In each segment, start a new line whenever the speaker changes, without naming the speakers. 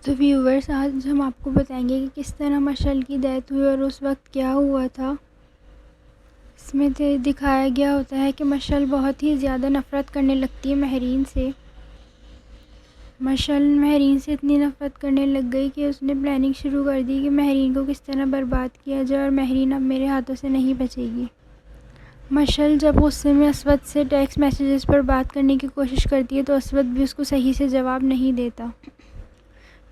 تو ویورز، آج ہم آپ کو بتائیں گے کہ کس طرح مشعل کی ڈیتھ ہوئی اور اس وقت کیا ہوا تھا۔ اس میں دکھایا گیا ہوتا ہے کہ مشعل بہت ہی زیادہ نفرت کرنے لگتی ہے مہرین سے۔ مشعل مہرین سے اتنی نفرت کرنے لگ گئی کہ اس نے پلاننگ شروع کر دی کہ مہرین کو کس طرح برباد کیا جائے اور مہرین اب میرے ہاتھوں سے نہیں بچے گی۔ مشعل جب غصے میں اسود سے ٹیکسٹ میسیجز پر بات کرنے کی کوشش کرتی ہے تو اسود بھی اس کو صحیح سے جواب نہیں دیتا۔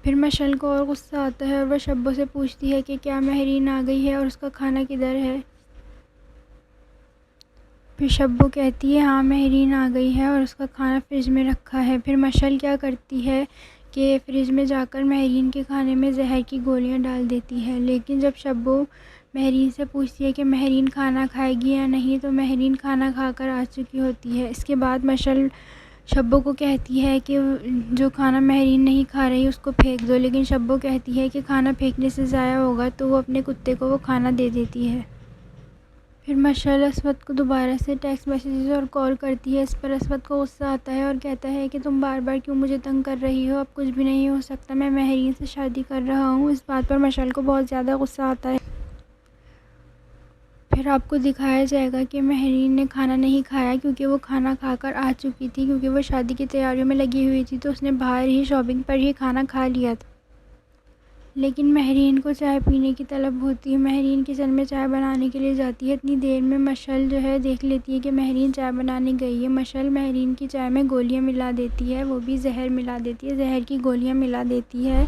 پھر مشعل کو اور غصہ آتا ہے اور وہ شبو سے پوچھتی ہے کہ کیا مہرین آ گئی ہے اور اس کا کھانا کدھر ہے۔ پھر شبو کہتی ہے ہاں مہرین آ گئی ہے اور اس کا کھانا فریج میں رکھا ہے۔ پھر مشعل کیا کرتی ہے کہ فریج میں جا کر مہرین کے کھانے میں زہر کی گولیاں ڈال دیتی ہے، لیکن جب شبو مہرین سے پوچھتی ہے کہ مہرین کھانا کھائے گی یا نہیں تو مہرین کھانا کھا کر آ چکی ہوتی ہے۔ اس کے بعد مشعل شبو کو کہتی ہے کہ جو کھانا مہرین نہیں کھا رہی اس کو پھینک دو، لیکن شبو کہتی ہے کہ کھانا پھینکنے سے ضائع ہوگا تو وہ اپنے کتے کو وہ کھانا دے دیتی ہے۔ پھر مشعل اسود کو دوبارہ سے ٹیکسٹ میسیجز اور کال کرتی ہے۔ اس پر اسود کو غصہ آتا ہے اور کہتا ہے کہ تم بار بار کیوں مجھے تنگ کر رہی ہو، اب کچھ بھی نہیں ہو سکتا، میں مہرین سے شادی کر رہا ہوں۔ اس بات پر مشعل کو بہت زیادہ غصہ آتا ہے۔ پھر آپ کو دکھایا جائے گا کہ مہرین نے کھانا نہیں کھایا کیونکہ وہ کھانا کھا کر آ چکی تھی، کیونکہ وہ شادی کی تیاریوں میں لگی ہوئی تھی تو اس نے باہر ہی شاپنگ پر ہی کھانا کھا لیا تھا۔ لیکن مہرین کو چائے پینے کی طلب ہوتی ہے۔ مہرین کچن میں چائے بنانے کے لیے جاتی ہے۔ اتنی دیر میں مشعل دیکھ لیتی ہے کہ مہرین چائے بنانے گئی ہے۔ مشعل مہرین کی چائے میں گولیاں ملا دیتی ہے، وہ بھی زہر ملا دیتی ہے، زہر کی گولیاں ملا دیتی ہے،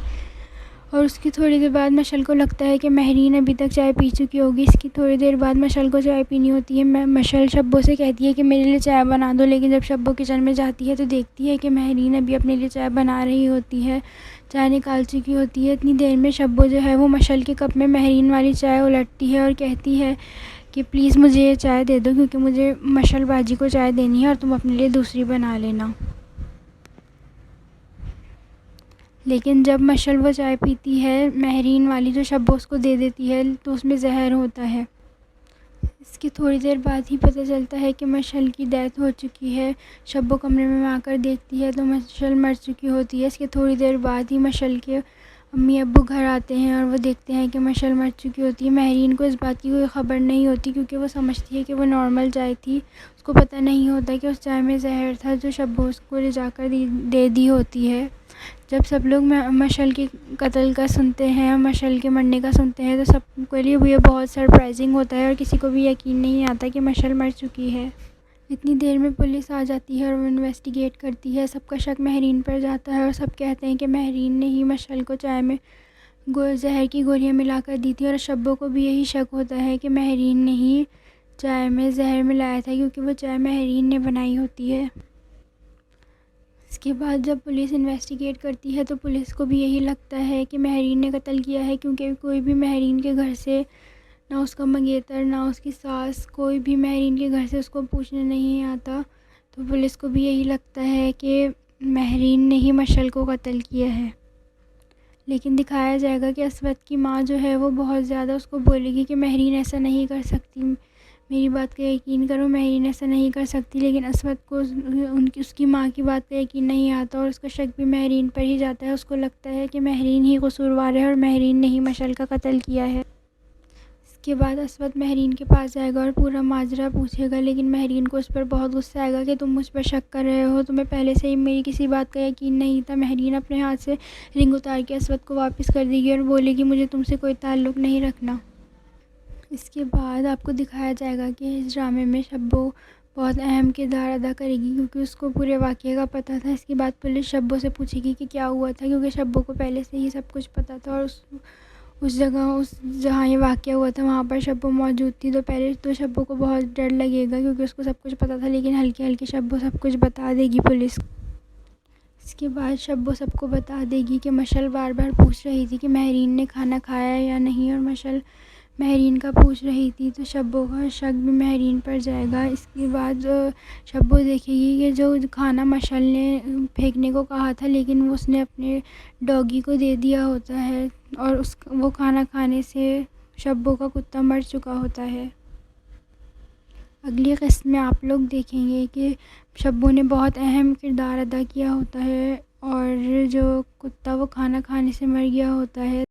اور اس کی تھوڑی دیر بعد مشعل کو لگتا ہے کہ مہرین ابھی تک چائے پی چکی ہوگی۔ اس کی تھوڑی دیر بعد مشعل کو چائے پینی ہوتی ہے۔ مشعل شبو سے کہتی ہے کہ میرے لیے چائے بنا دو، لیکن جب شبو کچن میں جاتی ہے تو دیکھتی ہے کہ مہرین ابھی اپنے لیے چائے بنا رہی ہوتی ہے، چائے نکال چکی ہوتی ہے۔ اتنی دیر میں شبو وہ مشعل کے کپ میں مہرین والی چائے الٹتی ہے اور کہتی ہے کہ پلیز مجھے یہ چائے دے دو کیونکہ مجھے مشعل باجی کو چائے دینی ہے اور تم اپنے لیے دوسری بنا لینا۔ لیکن جب مشعل وہ چائے پیتی ہے مہرین والی جو شبو اس کو دے دیتی ہے تو اس میں زہر ہوتا ہے۔ اس کی تھوڑی دیر بعد ہی پتہ چلتا ہے کہ مشعل کی ڈیتھ ہو چکی ہے۔ شبو کمرے میں آ کر دیکھتی ہے تو مشعل مر چکی ہوتی ہے۔ اس کے تھوڑی دیر بعد ہی مشعل کے امی ابو گھر آتے ہیں اور وہ دیکھتے ہیں کہ مشعل مر چکی ہوتی ہے۔ مہرین کو اس بات کی کوئی خبر نہیں ہوتی کیونکہ وہ سمجھتی ہے کہ وہ نارمل چائے تھی، اس کو پتہ نہیں ہوتا کہ اس چائے میں زہر تھا جو شبو اس کو لے جا کر دے دی ہوتی ہے۔ جب سب لوگ مشعل کے قتل کا سنتے ہیں اور مشعل کے مرنے کا سنتے ہیں تو سب کے لیے یہ بہت سرپرائزنگ ہوتا ہے اور کسی کو بھی یقین نہیں آتا کہ مشعل مر چکی ہے۔ اتنی دیر میں پولیس آ جاتی ہے اور وہ انویسٹیگیٹ کرتی ہے۔ سب کا شک مہرین پر جاتا ہے اور سب کہتے ہیں کہ مہرین نے ہی مشعل کو چائے میں زہر کی گولیاں ملا کر دی تھی، اور شبو کو بھی یہی شک ہوتا ہے کہ مہرین نے ہی چائے میں زہر ملایا تھا کیونکہ وہ چائے مہرین نے بنائی ہوتی ہے۔ اس کے بعد جب پولیس انویسٹیگیٹ کرتی ہے تو پولیس کو بھی یہی لگتا ہے کہ مہرین نے قتل کیا ہے، کیونکہ کوئی بھی مہرین کے گھر سے، نہ اس کا منگیتر نہ اس کی ساس، کوئی بھی مہرین کے گھر سے اس کو پوچھنے نہیں آتا، تو پولیس کو بھی یہی لگتا ہے کہ مہرین نے ہی مشعل کو قتل کیا ہے۔ لیکن دکھایا جائے گا کہ اسود کی ماں وہ بہت زیادہ اس کو بولے گی کہ مہرین ایسا نہیں کر سکتی، میری بات کا یقین کرو، مہرین ایسا نہیں کر سکتی، لیکن اسود کو اس کی ماں کی بات کا یقین نہیں آتا اور اس کا شک بھی مہرین پر ہی جاتا ہے۔ اس کو لگتا ہے کہ مہرین ہی قصوروار ہے اور مہرین نے ہی مشعل کا قتل کیا ہے۔ اس کے بعد اسود مہرین کے پاس جائے گا اور پورا ماجرا پوچھے گا، لیکن مہرین کو اس پر بہت غصہ آئے گا کہ تم مجھ پر شک کر رہے ہو، تمہیں پہلے سے ہی میری کسی بات کا یقین نہیں تھا۔ مہرین اپنے ہاتھ سے رنگ اتار کے اسود کو واپس کر دے گی اور بولے گی مجھے تم سے کوئی تعلق نہیں رکھنا۔ اس کے بعد آپ کو دکھایا جائے گا کہ اس ڈرامے میں شبو بہت اہم کردار ادا کرے گی کیونکہ اس کو پورے واقعے کا پتہ تھا۔ اس کے بعد پولیس شبو سے پوچھے گی کہ کیا ہوا تھا، کیونکہ شبو کو پہلے سے ہی سب کچھ پتہ تھا، اور اس جگہ جہاں یہ واقعہ ہوا تھا وہاں پر شبو موجود تھی، تو پہلے تو شبو کو بہت ڈر لگے گا کیونکہ اس کو سب کچھ پتہ تھا، لیکن ہلکے ہلکے شبو سب کچھ بتا دے گی پولیس کو۔ اس کے بعد شبو سب کو بتا دے گی کہ مشعل بار بار پوچھ رہی تھی کہ مہرین نے کھانا کھایا یا نہیں، اور مشعل مہرین کا پوچھ رہی تھی، تو شبو کا شک بھی مہرین پر جائے گا۔ اس کے بعد شبو دیکھے گی کہ جو کھانا مشعل نے پھینکنے کو کہا تھا لیکن وہ اس نے اپنے ڈاگی کو دے دیا ہوتا ہے، اور وہ کھانا کھانے سے شبو کا کتا مر چکا ہوتا ہے۔ اگلی قسط میں آپ لوگ دیکھیں گے کہ شبو نے بہت اہم کردار ادا کیا ہوتا ہے اور جو کتا وہ کھانا کھانے سے مر گیا ہوتا ہے